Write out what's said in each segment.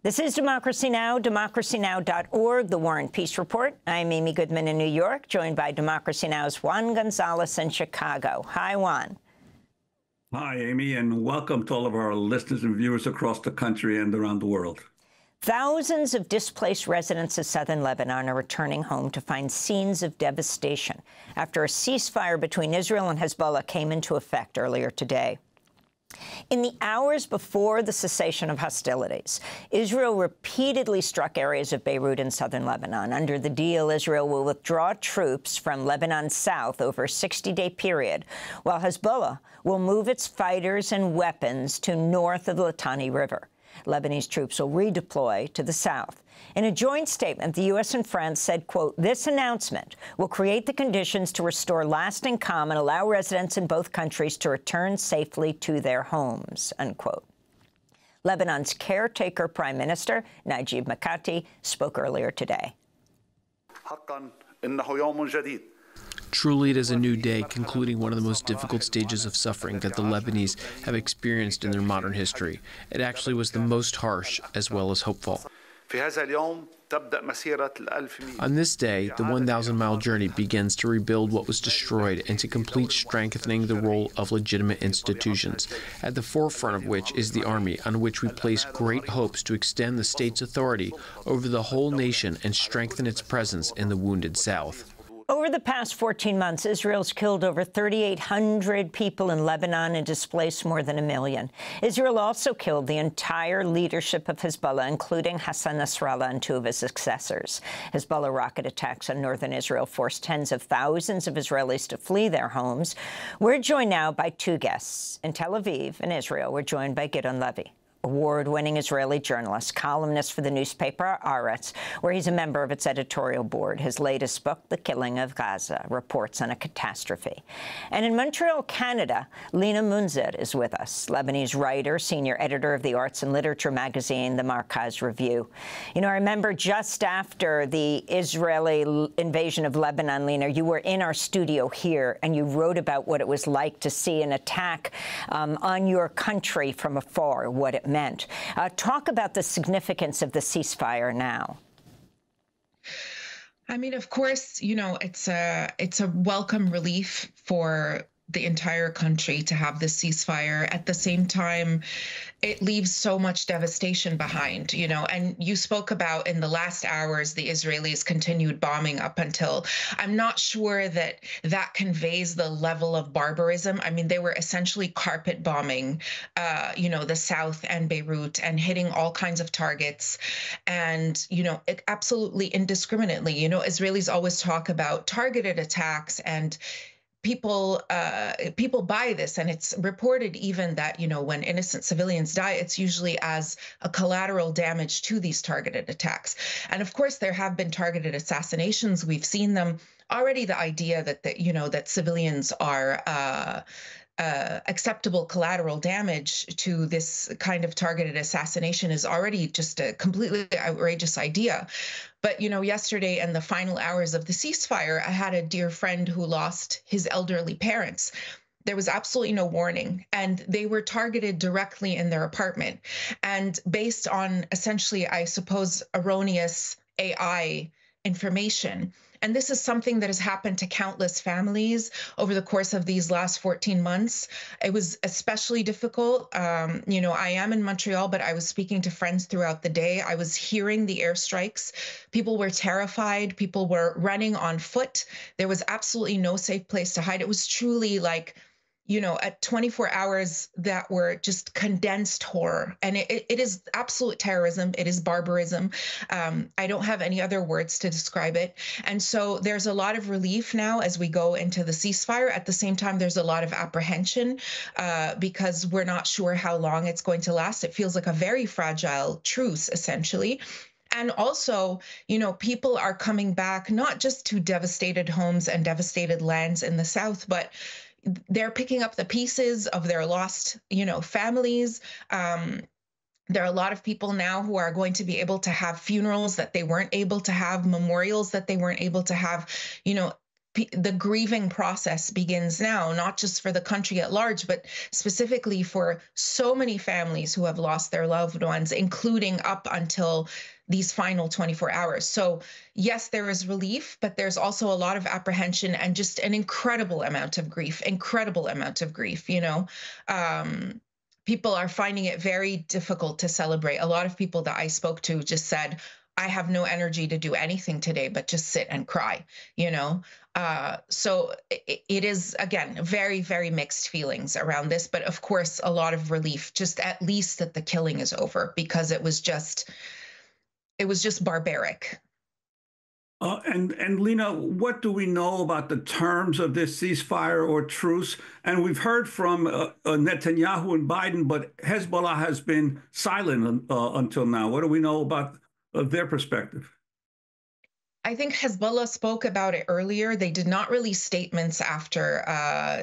This is Democracy Now!, democracynow.org, The War and Peace Report. I'm Amy Goodman in New York, joined by Democracy Now!'s Juan Gonzalez in Chicago. Hi, Juan. Hi, Amy, and welcome to all of our listeners and viewers across the country and around the world. Thousands of displaced residents of southern Lebanon are returning home to find scenes of devastation after a ceasefire between Israel and Hezbollah came into effect earlier today. In the hours before the cessation of hostilities, Israel repeatedly struck areas of Beirut and southern Lebanon. Under the deal, Israel will withdraw troops from Lebanon's south over a 60-day period, while Hezbollah will move its fighters and weapons to north of the Litani River. Lebanese troops will redeploy to the south. In a joint statement, the U.S. and France said, quote, "This announcement will create the conditions to restore lasting calm and allow residents in both countries to return safely to their homes," unquote. Lebanon's caretaker prime minister, Najib Mikati, spoke earlier today. Truly, it is a new day, concluding one of the most difficult stages of suffering that the Lebanese have experienced in their modern history. It actually was the most harsh as well as hopeful. On this day, the 1,000-mile journey begins to rebuild what was destroyed and to complete strengthening the role of legitimate institutions, at the forefront of which is the army, on which we place great hopes to extend the state's authority over the whole nation and strengthen its presence in the wounded south. Over the past 14 months, Israel's killed over 3,800 people in Lebanon and displaced more than 1 million. Israel also killed the entire leadership of Hezbollah, including Hassan Nasrallah and 2 of his successors. Hezbollah rocket attacks on northern Israel forced tens of thousands of Israelis to flee their homes. We're joined now by 2 guests. In Tel Aviv, in Israel, we're joined by Gideon Levy, award-winning Israeli journalist, columnist for the newspaper Haaretz, where he's a member of its editorial board. His latest book, The Killing of Gaza, reports on a catastrophe. And in Montreal, Canada, Lina Mounzer is with us, Lebanese writer, senior editor of the arts and literature magazine, The Markaz Review. You know, I remember just after the Israeli invasion of Lebanon, Lina, you were in our studio here, and you wrote about what it was like to see an attack on your country from afar, what it meant. Talk about the significance of the ceasefire now. I mean, of course, you know, it's a welcome relief for the entire country to have this ceasefire. At the same time, it leaves so much devastation behind, you know, and you spoke about in the last hours, the Israelis continued bombing up until, I'm not sure that that conveys the level of barbarism. I mean, they were essentially carpet bombing, you know, the south and Beirut and hitting all kinds of targets and, you know, absolutely indiscriminately. You know, Israelis always talk about targeted attacks, and people buy this, and it's reported even that, you know, when innocent civilians die, it's usually as a collateral damage to these targeted attacks. And of course, there have been targeted assassinations. We've seen them already. The idea that you know, that civilians are acceptable collateral damage to this kind of targeted assassination is already just a completely outrageous idea. But, you know, yesterday in the final hours of the ceasefire, I had a dear friend who lost his elderly parents. There was absolutely no warning, and they were targeted directly in their apartment. And based on essentially, I suppose, erroneous AI information. And this is something that has happened to countless families over the course of these last 14 months. It was especially difficult. You know, I am in Montreal, but I was speaking to friends throughout the day. I was hearing the airstrikes. People were terrified. People were running on foot. There was absolutely no safe place to hide. It was truly like, you know, at 24 hours that were just condensed horror. And it is absolute terrorism. It is barbarism. I don't have any other words to describe it. And so there's a lot of relief now as we go into the ceasefire. At the same time, there's a lot of apprehension because we're not sure how long it's going to last. It feels like a very fragile truce, essentially. And also, you know, people are coming back, not just to devastated homes and devastated lands in the south, but they're picking up the pieces of their lost, you know, families. There are a lot of people now who are going to be able to have funerals that they weren't able to have, memorials that they weren't able to have. You know, the grieving process begins now, not just for the country at large, but specifically for so many families who have lost their loved ones, including up until these final 24 hours. So yes, there is relief, but there's also a lot of apprehension and just an incredible amount of grief, you know. People are finding it very difficult to celebrate. A lot of people that I spoke to just said, I have no energy to do anything today but just sit and cry, you know. So it is, again, very, very mixed feelings around this, but of course a lot of relief, just at least that the killing is over, because it was just barbaric. And Lina, what do we know about the terms of this ceasefire or truce? And we've heard from Netanyahu and Biden, but Hezbollah has been silent until now. What do we know about their perspective? I think Hezbollah spoke about it earlier. They did not release statements after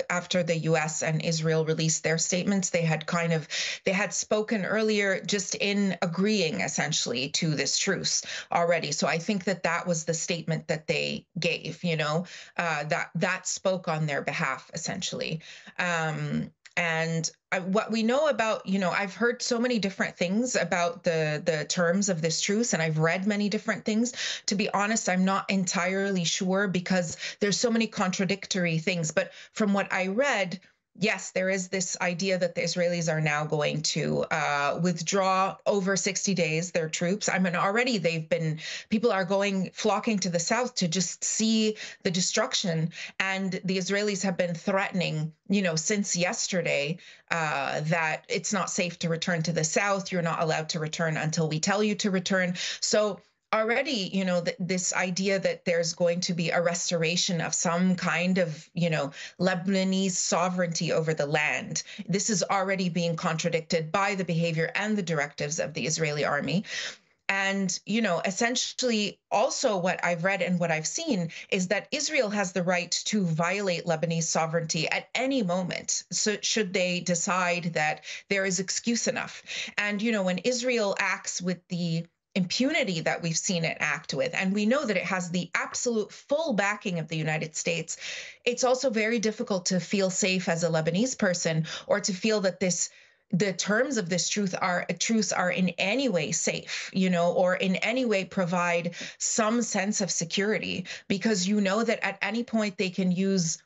the U.S. and Israel released their statements. They had spoken earlier, just in agreeing essentially to this truce already. So I think that was the statement that they gave. You know, that spoke on their behalf essentially. And what we know about, you know, I've heard so many different things about the terms of this truce, and I've read many different things. To be honest, I'm not entirely sure because there's so many contradictory things. But from what I read, yes, there is this idea that the Israelis are now going to withdraw over 60 days their troops. I mean, already people are flocking to the south to just see the destruction. And the Israelis have been threatening, you know, since yesterday that it's not safe to return to the south. You're not allowed to return until we tell you to return. So already, you know, this idea that there's going to be a restoration of some kind of, you know, Lebanese sovereignty over the land, this is already being contradicted by the behavior and the directives of the Israeli army. And, you know, essentially also what I've read and what I've seen is that Israel has the right to violate Lebanese sovereignty at any moment. So should they decide that there is excuse enough. And, you know, when Israel acts with the impunity that we've seen it act with, and we know that it has the absolute full backing of the United States, it's also very difficult to feel safe as a Lebanese person, or to feel that the terms of this truce are in any way safe, you know, or in any way provide some sense of security, because you know that at any point they can use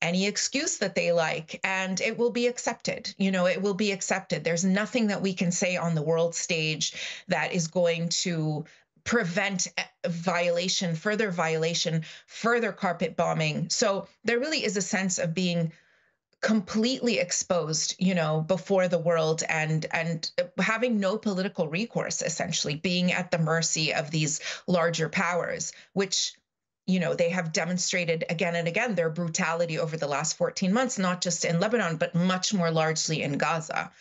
any excuse that they like, and it will be accepted. You know, it will be accepted. There's nothing that we can say on the world stage that is going to prevent further violation, further carpet bombing. So there really is a sense of being completely exposed, you know, before the world, and having no political recourse, essentially being at the mercy of these larger powers, which, you know, they have demonstrated again and again their brutality over the last 14 months, not just in Lebanon, but much more largely in Gaza.